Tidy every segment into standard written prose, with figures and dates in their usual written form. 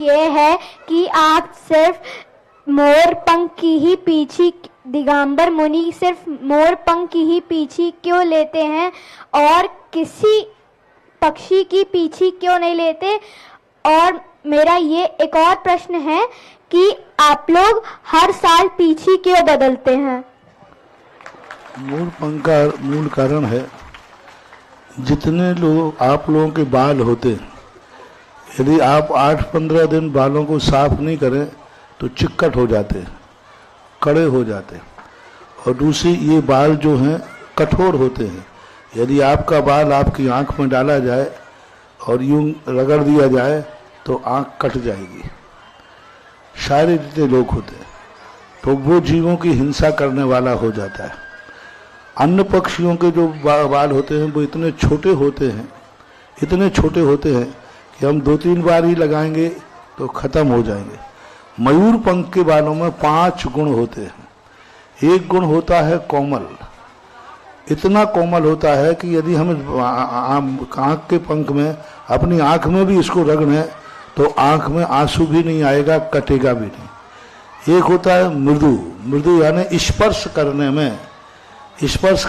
ये है कि आप सिर्फ मोर पंख की ही पीछे, दिगंबर मुनि सिर्फ मोर पंख की ही पीछे क्यों लेते हैं और किसी पक्षी की पीछे क्यों नहीं लेते? और मेरा ये एक और प्रश्न है कि आप लोग हर साल पीछे क्यों बदलते हैं? मोर पंख का मूल कारण है, जितने लोग आप लोगों के बाल होते हैं, यदि आप 8-15 दिन बालों को साफ नहीं करें तो चिक्कट हो जाते हैं, कड़े हो जाते हैं। और दूसरी, ये बाल जो हैं कठोर होते हैं। यदि आपका बाल आपकी आंख में डाला जाए और यूं रगड़ दिया जाए तो आंख कट जाएगी। सारे जितने लोग होते हैं तो वो जीवों की हिंसा करने वाला हो जाता है। अन्य पक्षियों के जो बाल होते हैं वो इतने छोटे होते हैं, इतने छोटे होते हैं कि हम 2-3 बार ही लगाएंगे तो खत्म हो जाएंगे। मयूर पंख के बालों में 5 गुण होते हैं। एक गुण होता है कोमल, इतना कोमल होता है कि यदि हम आँख के पंख में, अपनी आँख में भी इसको रगड़ें तो आँख में आंसू भी नहीं आएगा, कटेगा भी नहीं। एक होता है मृदु, मृदु यानी स्पर्श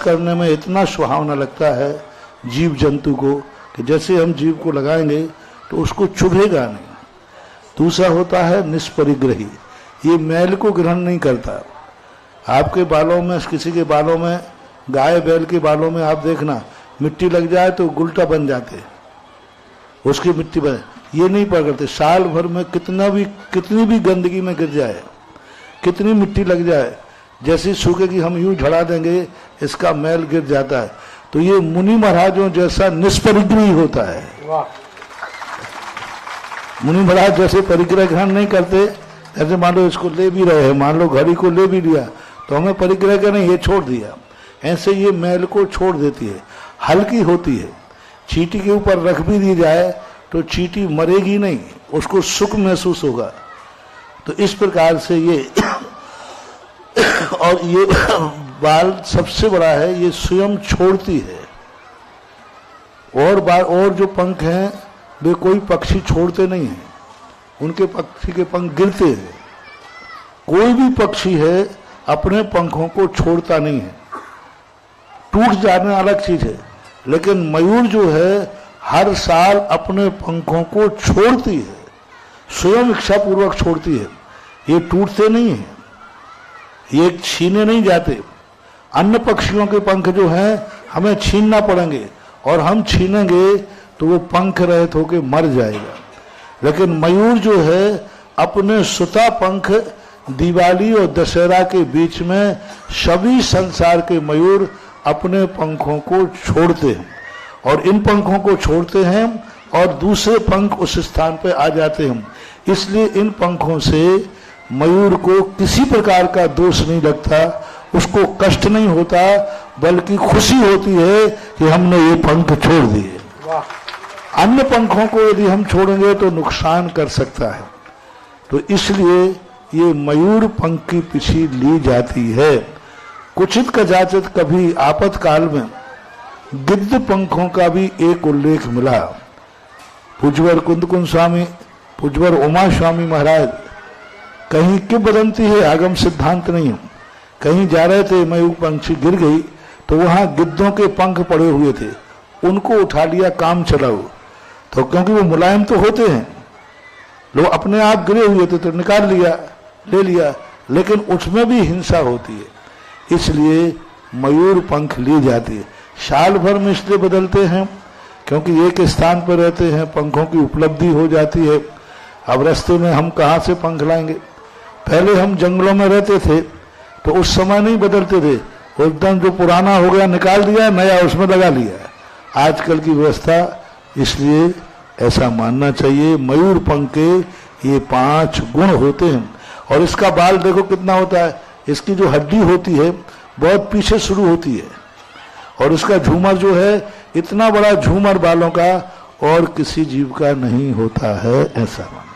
करने में इतना सुहावना लगता है जीव जंतु को कि जैसे हम जीव को लगाएंगे तो उसको चुभेगा नहीं। दूसरा होता है निष्परिग्रही, ये मैल को ग्रहण नहीं करता। आपके बालों में, किसी के बालों में, गाय बैल के बालों में आप देखना मिट्टी लग जाए तो गुलटा बन जाते, उसकी मिट्टी बन, ये नहीं पकड़ते। साल भर में कितनी भी गंदगी में गिर जाए, कितनी मिट्टी लग जाए, जैसी सूखेगी हम यूं झड़ा देंगे, इसका मैल गिर जाता है। तो ये मुनि महाराजों जैसा निष्परिग्रही होता है। मुनि महाराज जैसे परिग्रह ग्रहण नहीं करते, जैसे मान लो इसको ले भी रहे हैं, मान लो घड़ी को ले भी लिया तो हमें परिग्रह का नहीं, ये छोड़ दिया, ऐसे ये मैल को छोड़ देती है, हल्की होती है। चींटी के ऊपर रख भी दी जाए तो चींटी मरेगी नहीं, उसको सुख महसूस होगा। तो इस प्रकार से ये और ये बाल सबसे बड़ा है, ये स्वयं छोड़ती है। और जो पंख हैं वे कोई पक्षी छोड़ते नहीं हैं, उनके पक्षी के पंख गिरते हैं। कोई भी पक्षी है अपने पंखों को छोड़ता नहीं है, टूट जाने अलग चीज है, लेकिन मयूर जो है हर साल अपने पंखों को छोड़ती है, स्वयं इच्छापूर्वक छोड़ती है। ये टूटते नहीं है, ये छीने नहीं जाते। अन्य पक्षियों के पंख जो हैं हमें छीनना पड़ेंगे, और हम छीनेंगे तो वो पंख रहित होकर मर जाएगा। लेकिन मयूर जो है अपने सुता पंख दिवाली और दशहरा के बीच में सभी संसार के मयूर अपने पंखों को छोड़ते हैं, और इन पंखों को छोड़ते हैं और दूसरे पंख उस स्थान पर आ जाते हैं। इसलिए इन पंखों से मयूर को किसी प्रकार का दोष नहीं लगता, उसको कष्ट नहीं होता, बल्कि खुशी होती है कि हमने ये पंख छोड़ दिए। अन्य पंखों को यदि हम छोड़ेंगे तो नुकसान कर सकता है, तो इसलिए ये मयूर पंख की पीछे ली जाती है। कुचित कदाचित कभी आपातकाल में गिद्ध पंखों का भी एक उल्लेख मिला। पूज्यवर कुंदकुंज स्वामी, पूज्यवर उमा स्वामी महाराज कहीं किंवदंती है, आगम सिद्धांत नहीं, कहीं जा रहे थे, मयूर पंछी गिर गई तो वहां गिद्धों के पंख पड़े हुए थे, उनको उठा लिया काम चलाओ। तो क्योंकि वो मुलायम तो होते हैं, लोग अपने आप गिरे हुए थे तो निकाल लिया, ले लिया, लेकिन उसमें भी हिंसा होती है, इसलिए मयूर पंख ली जाती है। साल भर में इसलिए बदलते हैं क्योंकि एक स्थान पर रहते हैं, पंखों की उपलब्धि हो जाती है। अब रास्ते में हम कहाँ से पंख लाएंगे? पहले हम जंगलों में रहते थे तो उस समय नहीं बदलते थे, एकदम जो पुराना हो गया निकाल दिया, नया उसमें लगा लिया। आजकल की व्यवस्था, इसलिए ऐसा मानना चाहिए मयूर पंख के ये 5 गुण होते हैं। और इसका बाल देखो कितना होता है, इसकी जो हड्डी होती है बहुत पीछे शुरू होती है, और इसका झूमर जो है इतना बड़ा झूमर बालों का और किसी जीव का नहीं होता है, ऐसा मानना।